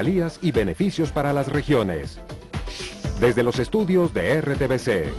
regalías y beneficios para las regiones. Desde los estudios de RTVC.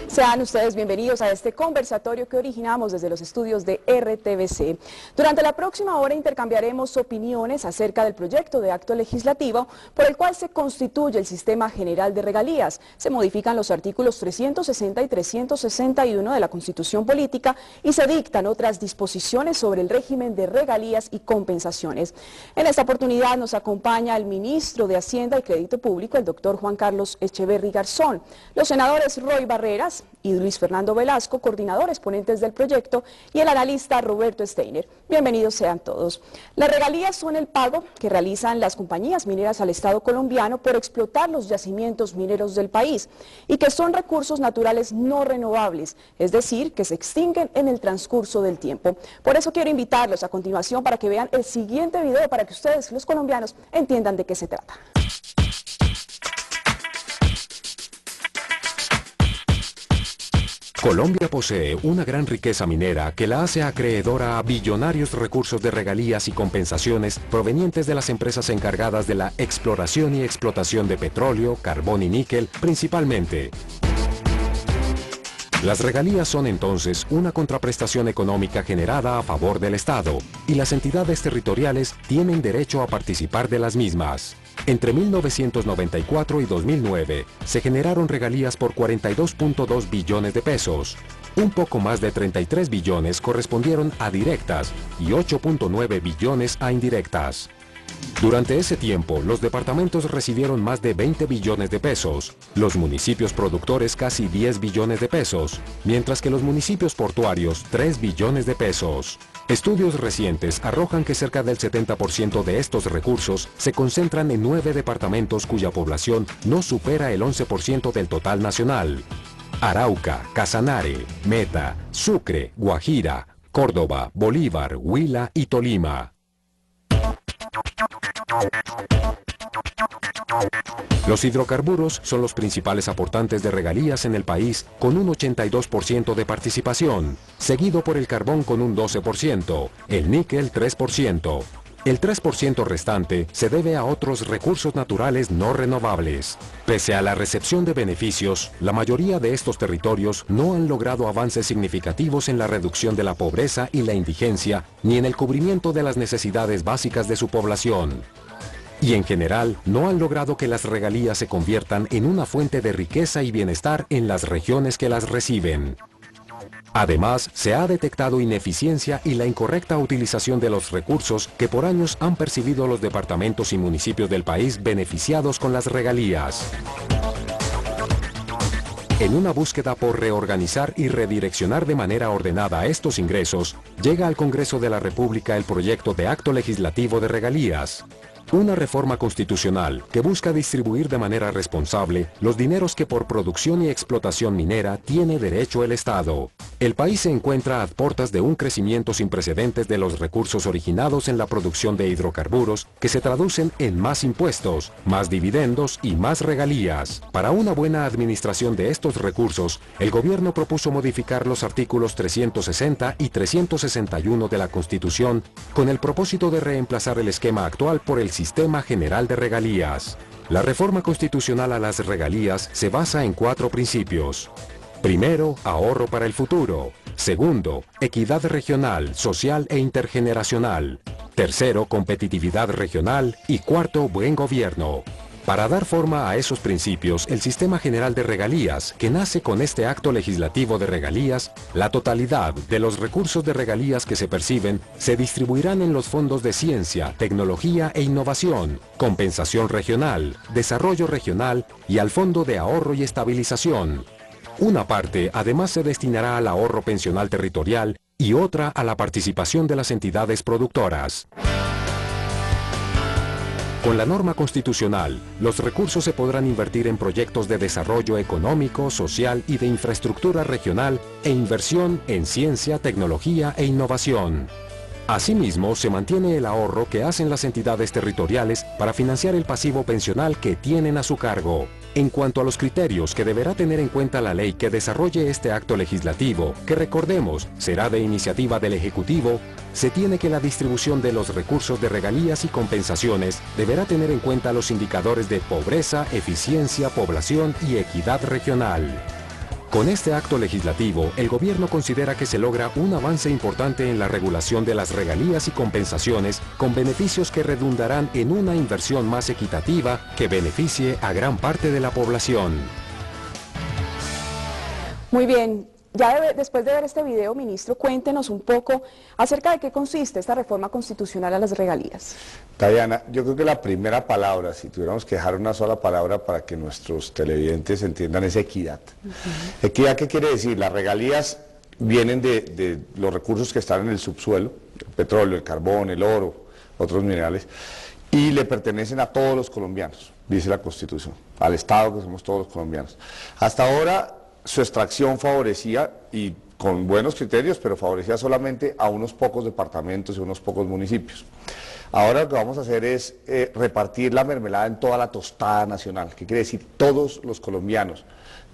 Sean ustedes bienvenidos a este conversatorio que originamos desde los estudios de RTVC. Durante la próxima hora intercambiaremos opiniones acerca del proyecto de acto legislativo por el cual se constituye el Sistema General de Regalías. Se modifican los artículos 360 y 361 de la Constitución Política y se dictan otras disposiciones sobre el régimen de regalías y compensaciones. En esta oportunidad nos acompaña el ministro de Hacienda y Crédito Público, el doctor Juan Carlos Echeverry Garzón, los senadores Roy Barreras y Luis Fernando Velasco, coordinadores ponentes del proyecto, y el analista Roberto Steiner. Bienvenidos sean todos. Las regalías son el pago que realizan las compañías mineras al Estado colombiano por explotar los yacimientos mineros del país y que son recursos naturales no renovables, es decir, que se extinguen en el transcurso del tiempo. Por eso quiero invitarlos a continuación para que vean el siguiente video para que ustedes, los colombianos, entiendan de qué se trata. Colombia posee una gran riqueza minera que la hace acreedora a billonarios recursos de regalías y compensaciones provenientes de las empresas encargadas de la exploración y explotación de petróleo, carbón y níquel principalmente. Las regalías son entonces una contraprestación económica generada a favor del Estado, y las entidades territoriales tienen derecho a participar de las mismas. Entre 1994 y 2009 se generaron regalías por 42.2 billones de pesos. Un poco más de 33 billones correspondieron a directas y 8.9 billones a indirectas. Durante ese tiempo, los departamentos recibieron más de 20 billones de pesos, los municipios productores casi 10 billones de pesos, mientras que los municipios portuarios 3 billones de pesos. Estudios recientes arrojan que cerca del 70% de estos recursos se concentran en 9 departamentos cuya población no supera el 11% del total nacional: Arauca, Casanare, Meta, Sucre, Guajira, Córdoba, Bolívar, Huila y Tolima. Los hidrocarburos son los principales aportantes de regalías en el país, con un 82% de participación, seguido por el carbón con un 12%, el níquel 3%. El 3% restante se debe a otros recursos naturales no renovables. Pese a la recepción de beneficios, la mayoría de estos territorios no han logrado avances significativos en la reducción de la pobreza y la indigencia, ni en el cubrimiento de las necesidades básicas de su población. Y en general, no han logrado que las regalías se conviertan en una fuente de riqueza y bienestar en las regiones que las reciben. Además, se ha detectado ineficiencia y la incorrecta utilización de los recursos que por años han percibido los departamentos y municipios del país beneficiados con las regalías. En una búsqueda por reorganizar y redireccionar de manera ordenada estos ingresos, llega al Congreso de la República el proyecto de acto legislativo de regalías. Una reforma constitucional que busca distribuir de manera responsable los dineros que por producción y explotación minera tiene derecho el Estado. El país se encuentra a puertas de un crecimiento sin precedentes de los recursos originados en la producción de hidrocarburos, que se traducen en más impuestos, más dividendos y más regalías. Para una buena administración de estos recursos, el gobierno propuso modificar los artículos 360 y 361 de la Constitución con el propósito de reemplazar el esquema actual por el Sistema General de Regalías. La reforma constitucional a las regalías se basa en 4 principios. Primero, ahorro para el futuro. Segundo, equidad regional, social e intergeneracional. Tercero, competitividad regional. Y cuarto, buen gobierno. Para dar forma a esos principios, el Sistema General de Regalías, que nace con este acto legislativo de regalías, la totalidad de los recursos de regalías que se perciben se distribuirán en los fondos de ciencia, tecnología e innovación, compensación regional, desarrollo regional y al Fondo de Ahorro y Estabilización. Una parte además se destinará al ahorro pensional territorial y otra a la participación de las entidades productoras. Con la norma constitucional, los recursos se podrán invertir en proyectos de desarrollo económico, social y de infraestructura regional e inversión en ciencia, tecnología e innovación. Asimismo, se mantiene el ahorro que hacen las entidades territoriales para financiar el pasivo pensional que tienen a su cargo. En cuanto a los criterios que deberá tener en cuenta la ley que desarrolle este acto legislativo, que recordemos, será de iniciativa del Ejecutivo, se tiene que la distribución de los recursos de regalías y compensaciones deberá tener en cuenta los indicadores de pobreza, eficiencia, población y equidad regional. Con este acto legislativo, el gobierno considera que se logra un avance importante en la regulación de las regalías y compensaciones con beneficios que redundarán en una inversión más equitativa que beneficie a gran parte de la población. Muy bien. Después de ver este video, ministro, cuéntenos un poco acerca de qué consiste esta reforma constitucional a las regalías. Diana, yo creo que la primera palabra, si tuviéramos que dejar una sola palabra para que nuestros televidentes entiendan, es equidad. ¿Equidad qué quiere decir? Las regalías vienen de los recursos que están en el subsuelo, el petróleo, el carbón, el oro, otros minerales, y le pertenecen a todos los colombianos, dice la Constitución, al Estado que somos todos los colombianos. Hasta ahora su extracción favorecía, y con buenos criterios, pero favorecía solamente a unos pocos departamentos y unos pocos municipios. Ahora lo que vamos a hacer es repartir la mermelada en toda la tostada nacional, que quiere decir todos los colombianos,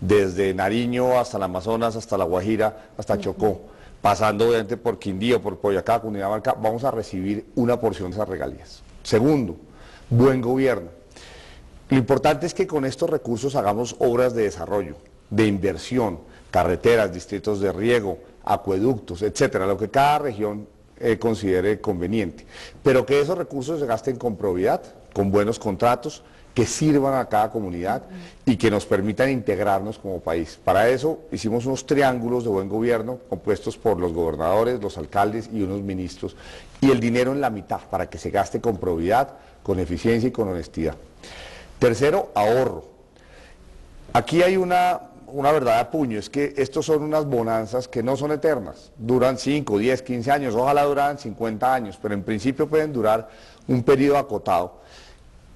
desde Nariño hasta el Amazonas, hasta La Guajira, hasta Chocó, pasando obviamente por Quindío, por Boyacá, Cundinamarca, vamos a recibir una porción de esas regalías. Segundo, buen gobierno. Lo importante es que con estos recursos hagamos obras de desarrollo, de inversión, carreteras, distritos de riego, acueductos, etcétera, lo que cada región considere conveniente, pero que esos recursos se gasten con probidad, con buenos contratos, que sirvan a cada comunidad y que nos permitan integrarnos como país. Para eso hicimos unos triángulos de buen gobierno compuestos por los gobernadores, los alcaldes y unos ministros, y el dinero en la mitad, para que se gaste con probidad, con eficiencia y con honestidad. Tercero, ahorro. Aquí hay una verdad de puño, es que estos son unas bonanzas que no son eternas, duran 5, 10, 15 años, ojalá duraran 50 años, pero en principio pueden durar un periodo acotado.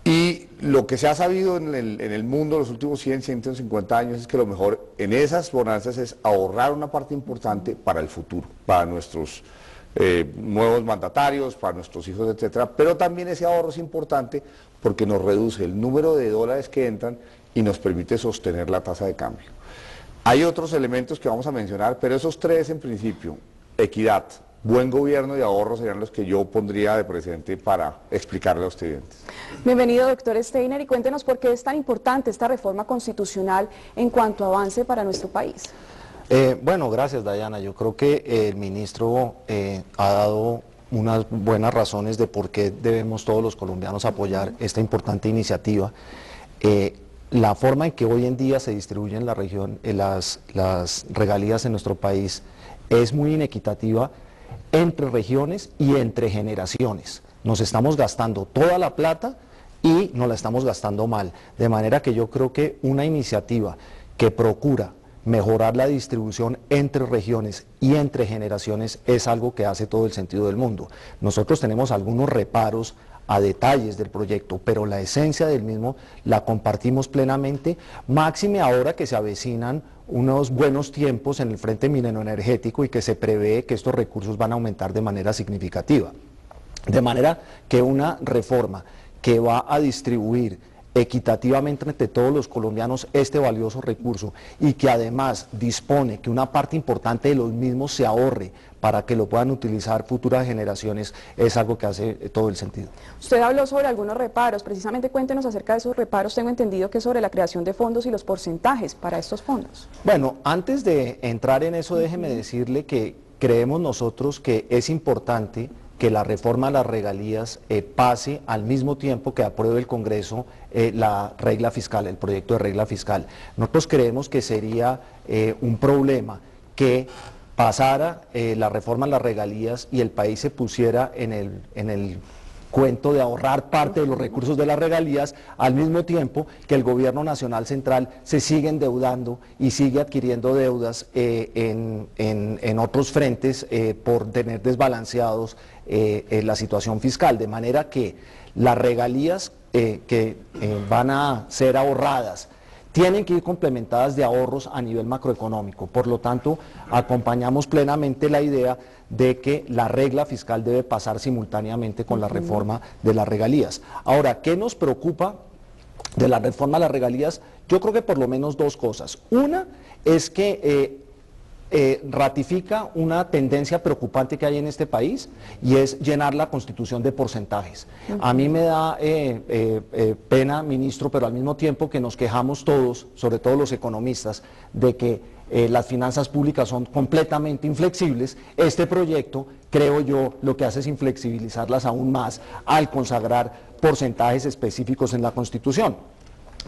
Y lo que se ha sabido en el mundo los últimos 100, 150 años es que lo mejor en esas bonanzas es ahorrar una parte importante para el futuro, para nuestros nuevos mandatarios, para nuestros hijos, etcétera, pero también ese ahorro es importante porque nos reduce el número de dólares que entran y nos permite sostener la tasa de cambio. Hay otros elementos que vamos a mencionar, pero esos tres en principio, equidad, buen gobierno y ahorro serían los que yo pondría de precedente para explicarle a los estudiantes. Bienvenido, doctor Steiner, y cuéntenos por qué es tan importante esta reforma constitucional en cuanto a avance para nuestro país. Bueno, gracias, Diana. Yo creo que el ministro ha dado unas buenas razones de por qué debemos todos los colombianos apoyar esta importante iniciativa. La forma en que hoy en día se distribuyen las regalías en nuestro país es muy inequitativa entre regiones y entre generaciones. Nos estamos gastando toda la plata y nos la estamos gastando mal. De manera que yo creo que una iniciativa que procura mejorar la distribución entre regiones y entre generaciones es algo que hace todo el sentido del mundo. Nosotros tenemos algunos reparos a detalles del proyecto, pero la esencia del mismo la compartimos plenamente, máxime ahora que se avecinan unos buenos tiempos en el frente minero-energético y que se prevé que estos recursos van a aumentar de manera significativa. De manera que una reforma que va a distribuir equitativamente entre todos los colombianos este valioso recurso y que además dispone que una parte importante de los mismos se ahorre para que lo puedan utilizar futuras generaciones, es algo que hace todo el sentido. Usted habló sobre algunos reparos, precisamente cuéntenos acerca de esos reparos. Tengo entendido que es sobre la creación de fondos y los porcentajes para estos fondos. Bueno, antes de entrar en eso, déjeme decirle que creemos nosotros que es importante que la reforma a las regalías pase al mismo tiempo que apruebe el Congreso la regla fiscal, el proyecto de regla fiscal. Nosotros creemos que sería un problema que pasara la reforma a las regalías y el país se pusiera en el cuento de ahorrar parte de los recursos de las regalías, al mismo tiempo que el gobierno nacional central se sigue endeudando y sigue adquiriendo deudas en otros frentes por tener desbalanceados la situación fiscal, de manera que las regalías que van a ser ahorradas tienen que ir complementadas de ahorros a nivel macroeconómico. Por lo tanto, acompañamos plenamente la idea de que la regla fiscal debe pasar simultáneamente con la reforma de las regalías. Ahora, ¿qué nos preocupa de la reforma de las regalías? Yo creo que por lo menos dos cosas. Una es que ratifica una tendencia preocupante que hay en este país, y es llenar la Constitución de porcentajes. A mí me da pena, ministro, pero al mismo tiempo que nos quejamos todos, sobre todo los economistas, de que las finanzas públicas son completamente inflexibles, este proyecto, creo yo, lo que hace es inflexibilizarlas aún más al consagrar porcentajes específicos en la Constitución.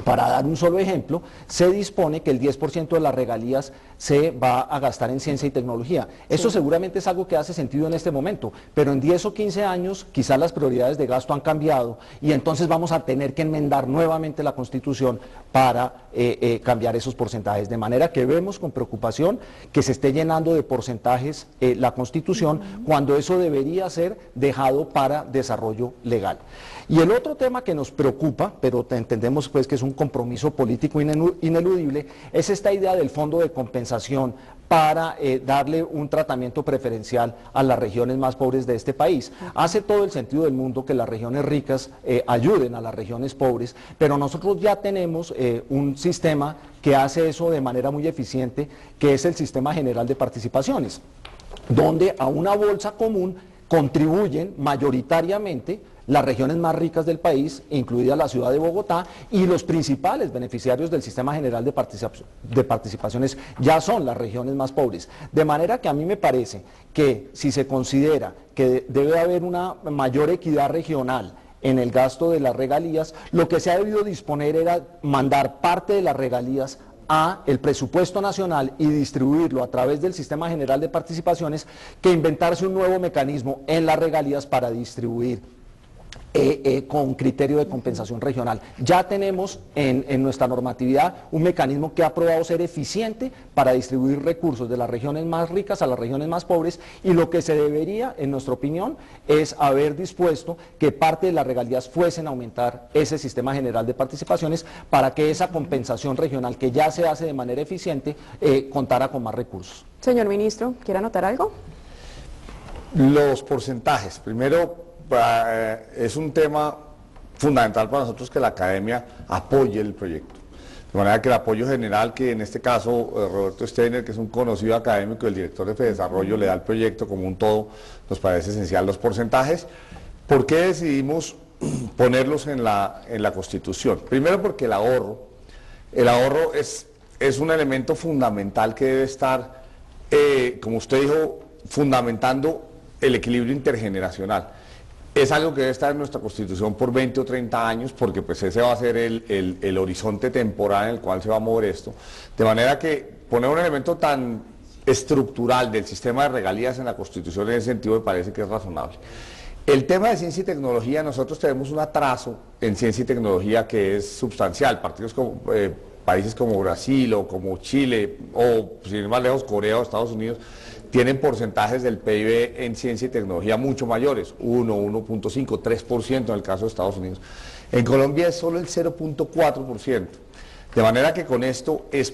Para dar un solo ejemplo, se dispone que el 10% de las regalías se va a gastar en ciencia y tecnología. Esto seguramente es algo que hace sentido en este momento, pero en 10 o 15 años quizás las prioridades de gasto han cambiado y entonces vamos a tener que enmendar nuevamente la Constitución para cambiar esos porcentajes. De manera que vemos con preocupación que se esté llenando de porcentajes la Constitución cuando eso debería ser dejado para desarrollo legal. Y el otro tema que nos preocupa, pero entendemos pues que es un compromiso político ineludible, es esta idea del fondo de compensación para darle un tratamiento preferencial a las regiones más pobres de este país. Hace todo el sentido del mundo que las regiones ricas ayuden a las regiones pobres, pero nosotros ya tenemos un sistema que hace eso de manera muy eficiente, que es el Sistema General de Participaciones, donde a una bolsa común contribuyen mayoritariamente las regiones más ricas del país, incluida la ciudad de Bogotá, y los principales beneficiarios del Sistema General de Participaciones ya son las regiones más pobres. De manera que a mí me parece que si se considera que debe haber una mayor equidad regional en el gasto de las regalías, lo que se ha debido disponer era mandar parte de las regalías a el presupuesto nacional y distribuirlo a través del Sistema General de Participaciones, que inventarse un nuevo mecanismo en las regalías para distribuir con criterio de compensación regional. Ya tenemos en nuestra normatividad un mecanismo que ha probado ser eficiente para distribuir recursos de las regiones más ricas a las regiones más pobres, y lo que se debería, en nuestra opinión, es haber dispuesto que parte de las regalías fuesen a aumentar ese Sistema General de Participaciones para que esa compensación regional, que ya se hace de manera eficiente, contara con más recursos. Señor ministro, ¿quiere anotar algo? Los porcentajes. Primero, es un tema fundamental para nosotros que la academia apoye el proyecto. De manera que el apoyo general, que en este caso Roberto Steiner, que es un conocido académico, el director de FEDesarrollo, le da al proyecto como un todo, nos parece esencial. Los porcentajes, ¿por qué decidimos ponerlos en la Constitución? Primero porque el ahorro es un elemento fundamental que debe estar, como usted dijo, fundamentando el equilibrio intergeneracional. Es algo que debe estar en nuestra Constitución por 20 o 30 años, porque pues ese va a ser el horizonte temporal en el cual se va a mover esto. De manera que poner un elemento tan estructural del sistema de regalías en la Constitución en ese sentido me parece que es razonable. El tema de ciencia y tecnología, nosotros tenemos un atraso en ciencia y tecnología que es sustancial. Países como Brasil o como Chile o, sin ir más lejos, Corea o Estados Unidos, tienen porcentajes del PIB en ciencia y tecnología mucho mayores, 1, 1.5, 3% en el caso de Estados Unidos. En Colombia es solo el 0.4%. De manera que con esto es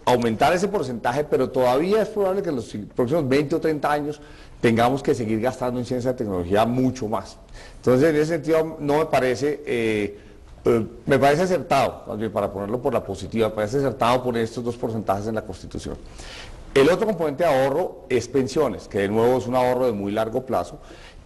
aumentar ese porcentaje, pero todavía es probable que en los próximos 20 o 30 años tengamos que seguir gastando en ciencia y tecnología mucho más. Entonces, en ese sentido, no me parece acertado, para ponerlo por la positiva, me parece acertado poner estos dos porcentajes en la Constitución. El otro componente de ahorro es pensiones, que de nuevo es un ahorro de muy largo plazo,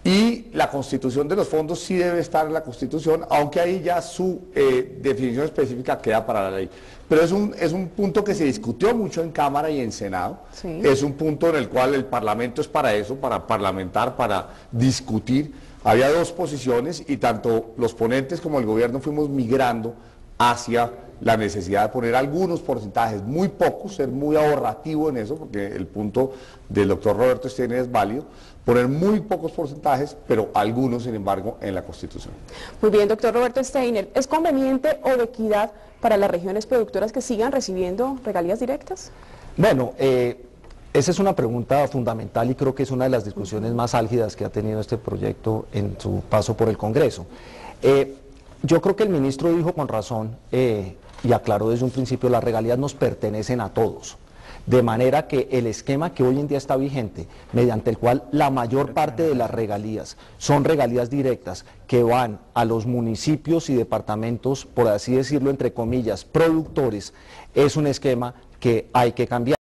y la constitución de los fondos sí debe estar en la Constitución, aunque ahí ya su definición específica queda para la ley. Pero es un punto que se discutió mucho en Cámara y en Senado, sí. Es un punto en el cual el Parlamento es para eso, para parlamentar, para discutir. Había dos posiciones y tanto los ponentes como el gobierno fuimos migrando hacia la necesidad de poner algunos porcentajes, muy pocos, ser muy ahorrativo en eso, porque el punto del doctor Roberto Steiner es válido, poner muy pocos porcentajes, pero algunos, sin embargo, en la Constitución. Muy bien, doctor Roberto Steiner, ¿es conveniente o de equidad para las regiones productoras que sigan recibiendo regalías directas? Bueno, esa es una pregunta fundamental y creo que es una de las discusiones más álgidas que ha tenido este proyecto en su paso por el Congreso. Yo creo que el ministro dijo con razón y aclaró desde un principio, las regalías nos pertenecen a todos. De manera que el esquema que hoy en día está vigente, mediante el cual la mayor parte de las regalías son regalías directas que van a los municipios y departamentos, por así decirlo, entre comillas, productores, es un esquema que hay que cambiar.